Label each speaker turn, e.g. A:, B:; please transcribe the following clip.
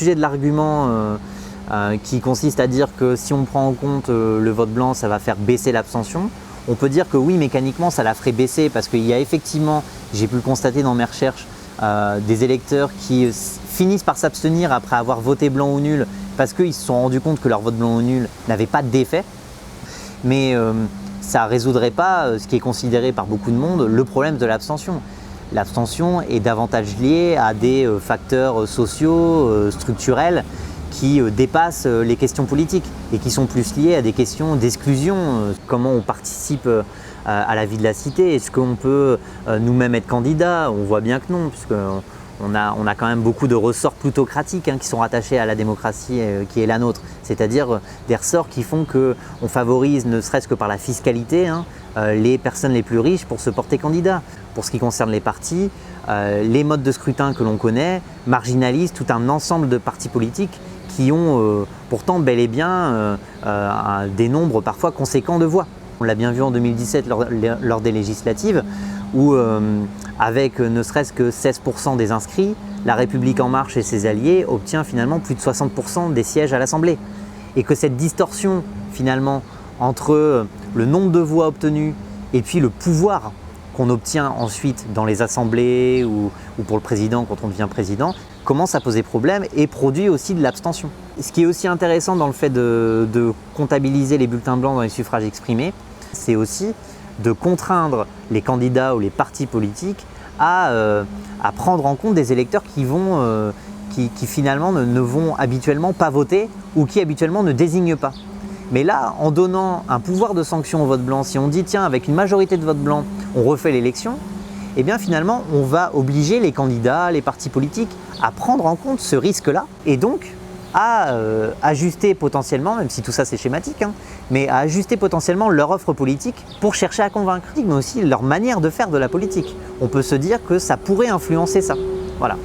A: sujet de l'argument qui consiste à dire que si on prend en compte le vote blanc, ça va faire baisser l'abstention. On peut dire que oui, mécaniquement, ça la ferait baisser parce qu'il y a effectivement, j'ai pu le constater dans mes recherches, des électeurs qui finissent par s'abstenir après avoir voté blanc ou nul parce qu'ils se sont rendus compte que leur vote blanc ou nul n'avait pas d'effet. Mais ça ne résoudrait pas ce qui est considéré par beaucoup de monde, le problème de l'abstention. L'abstention est davantage liée à des facteurs sociaux, structurels, qui dépassent les questions politiques et qui sont plus liées à des questions d'exclusion. Comment on participe à la vie de la cité? Est-ce qu'on peut nous-mêmes être candidat? On voit bien que non, puisqu'on a quand même beaucoup de ressorts plutocratiques qui sont rattachés à la démocratie qui est la nôtre. C'est-à-dire des ressorts qui font qu'on favorise, ne serait-ce que par la fiscalité, les personnes les plus riches pour se porter candidat. Pour ce qui concerne les partis, les modes de scrutin que l'on connaît marginalisent tout un ensemble de partis politiques qui ont pourtant bel et bien des nombres parfois conséquents de voix. On l'a bien vu en 2017 lors des législatives où avec ne serait-ce que 16% des inscrits, La République En Marche et ses alliés obtient finalement plus de 60% des sièges à l'Assemblée. Et que cette distorsion finalement entre le nombre de voix obtenues et puis le pouvoir qu'on obtient ensuite dans les assemblées ou pour le président quand on devient président, commence à poser problème et produit aussi de l'abstention. Ce qui est aussi intéressant dans le fait de comptabiliser les bulletins blancs dans les suffrages exprimés, c'est aussi de contraindre les candidats ou les partis politiques à prendre en compte des électeurs qui finalement ne vont habituellement pas voter ou qui habituellement ne désignent pas. Mais là, en donnant un pouvoir de sanction au vote blanc, si on dit tiens, avec une majorité de vote blanc, on refait l'élection, eh bien finalement, on va obliger les candidats, les partis politiques à prendre en compte ce risque-là et donc à ajuster potentiellement, même si tout ça c'est schématique, mais à ajuster potentiellement leur offre politique pour chercher à convaincre, mais aussi leur manière de faire de la politique. On peut se dire que ça pourrait influencer ça. Voilà.